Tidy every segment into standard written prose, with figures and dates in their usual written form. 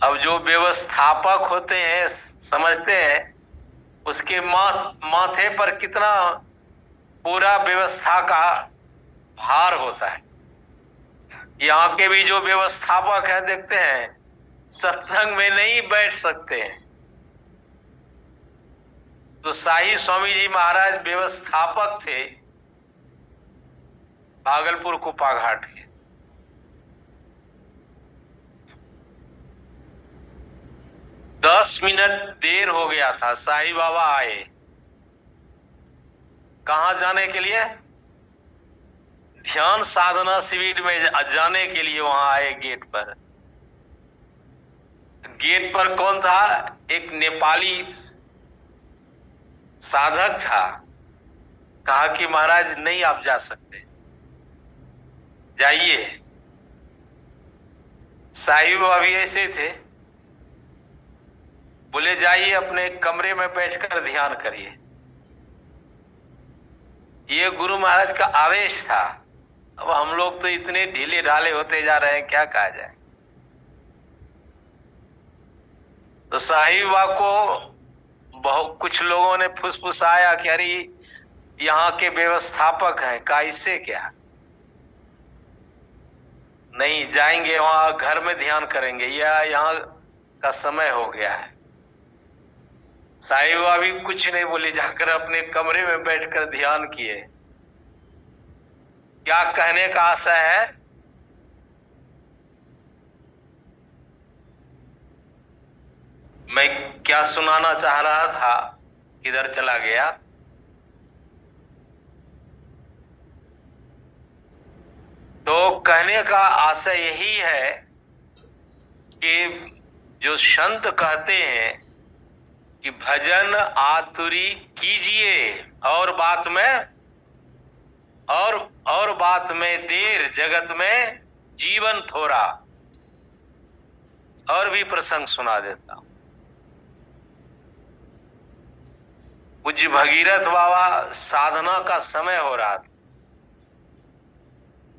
अब जो व्यवस्थापक होते हैं समझते हैं उसके माथे पर कितना पूरा व्यवस्था का भार होता है। यहाँ के भी जो व्यवस्थापक है देखते हैं सत्संग में नहीं बैठ सकते हैं। तो शाही स्वामी जी महाराज व्यवस्थापक थे भागलपुर कुपा घाट के। दस मिनट देर हो गया था, साईं बाबा आए। कहां जाने के लिए? ध्यान साधना शिविर में जाने के लिए वहां आए। गेट पर कौन था? एक नेपाली साधक था। कहा कि महाराज नहीं आप जा सकते, जाइए। साईं बाबा भी ऐसे थे, बोले जाइए अपने कमरे में बैठकर ध्यान करिए। ये गुरु महाराज का आदेश था। अब हम लोग तो इतने ढीले ढाले होते जा रहे हैं, क्या कहा जाए। तो साहिब बाबा को बहुत कुछ लोगों ने फुसफुसाया कि अरे यहाँ के व्यवस्थापक हैं, का इससे क्या, नहीं जाएंगे वहां, घर में ध्यान करेंगे, या यहाँ का समय हो गया है। साहिब बाबा भी कुछ नहीं बोले, जाकर अपने कमरे में बैठकर ध्यान किए। क्या कहने का आशय है? मैं क्या सुनाना चाह रहा था, किधर चला गया। तो कहने का आशय यही है कि जो संत कहते हैं कि भजन आतुरी कीजिए और बात में देर, जगत में जीवन थोड़ा। और भी प्रसंग सुना देता हूं। पूज्य भगीरथ बाबा साधना का समय हो रहा था।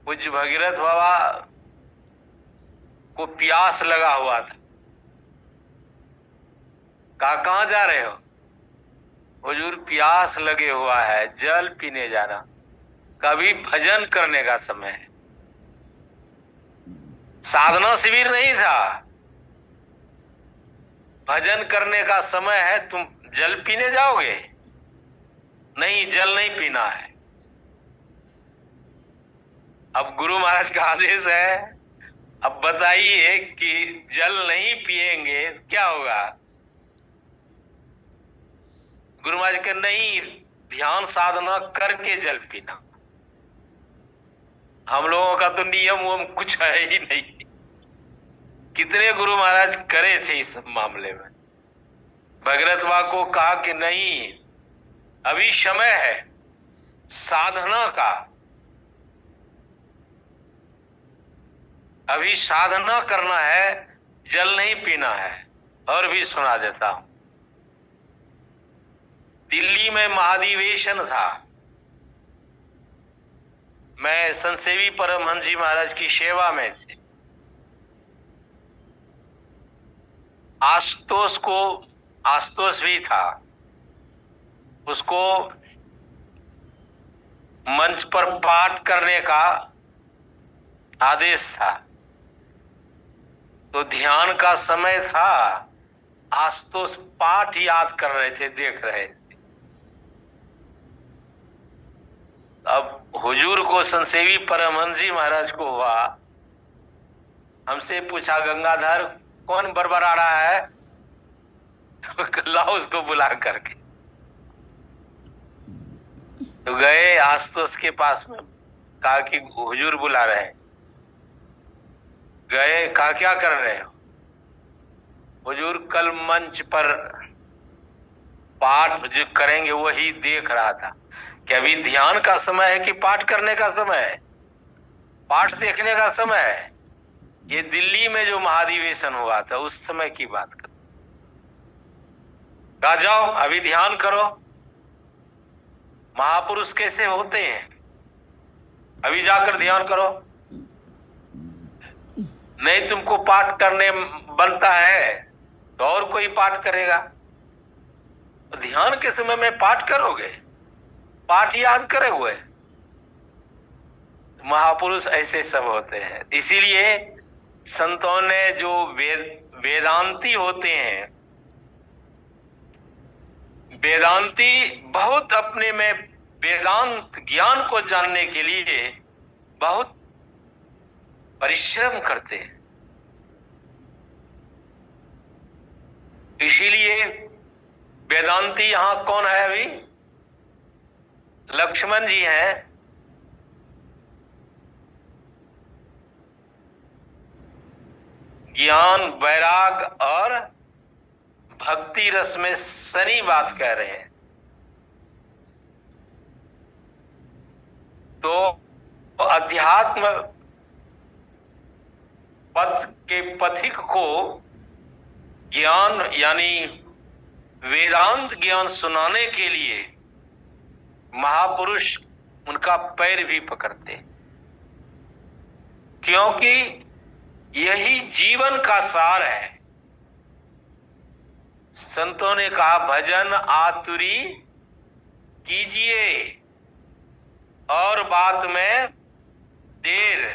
पूज्य भगीरथ बाबा को प्यास लगा हुआ था। कहां जा रहे हो? हुजूर प्यास लगे हुआ है, जल पीने जा रहा। कभी भजन करने का समय है, साधना शिविर नहीं था, भजन करने का समय है। तुम जल पीने जाओगे? नहीं, जल नहीं पीना है। अब गुरु महाराज का आदेश है, अब बताइए कि जल नहीं पिएंगे क्या होगा? गुरु महाराज के नहीं, ध्यान साधना करके जल पीना। हम लोगों का तो नियम कुछ है ही नहीं। कितने गुरु महाराज करे थे इस मामले में। भगीरथ बाबा को कहा कि नहीं, अभी समय है साधना का, अभी साधना करना है, जल नहीं पीना है। और भी सुना देता हूं। दिल्ली में महाधिवेशन था। मैं संतसेवी परमहंस जी महाराज की सेवा में थे। आशुतोष भी था। उसको मंच पर पाठ करने का आदेश था। तो ध्यान का समय था, आशुतोष पाठ याद कर रहे थे, देख रहे थे। अब हुजूर को संतसेवी परमहंस जी महाराज को हुआ, हमसे पूछा गंगाधर कौन बरबरा रहा है? लाओ उसको बुला करके। तो गए आशुतोष के पास में, कहा कि हुजूर बुला रहे हैं। गए, कहा क्या कर रहे हो? हुजूर कल मंच पर पाठ जो करेंगे वही देख रहा था। कि अभी ध्यान का समय है कि पाठ करने का समय है? पाठ देखने का समय है। ये दिल्ली में जो महाधिवेशन हुआ था उस समय की बात कर। कहा जाओ अभी ध्यान करो। महापुरुष कैसे होते हैं, अभी जाकर ध्यान करो। नहीं तुमको पाठ करने बनता है तो और कोई पाठ करेगा। ध्यान के समय में पाठ करोगे, पाठ याद करे हुए। महापुरुष ऐसे सब होते हैं। इसीलिए संतों ने जो वेदांती होते हैं, वेदांती बहुत अपने में वेदांत ज्ञान को जानने के लिए बहुत परिश्रम करते हैं। इसीलिए वेदांती यहां कौन है? अभी लक्ष्मण जी हैं। ज्ञान, वैराग और भक्ति रस में सनी बात कह रहे हैं। तो अध्यात्म पथ के पथिक को ज्ञान यानी वेदांत ज्ञान सुनाने के लिए महापुरुष उनका पैर भी पकड़ते, क्योंकि यही जीवन का सार है। संतों ने कहा भजन आतुरी कीजिए और बात में देर,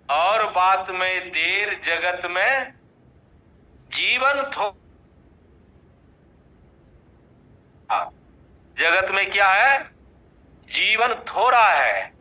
और बात में देर जगत में जीवन जगत में क्या है? जीवन थोड़ा है।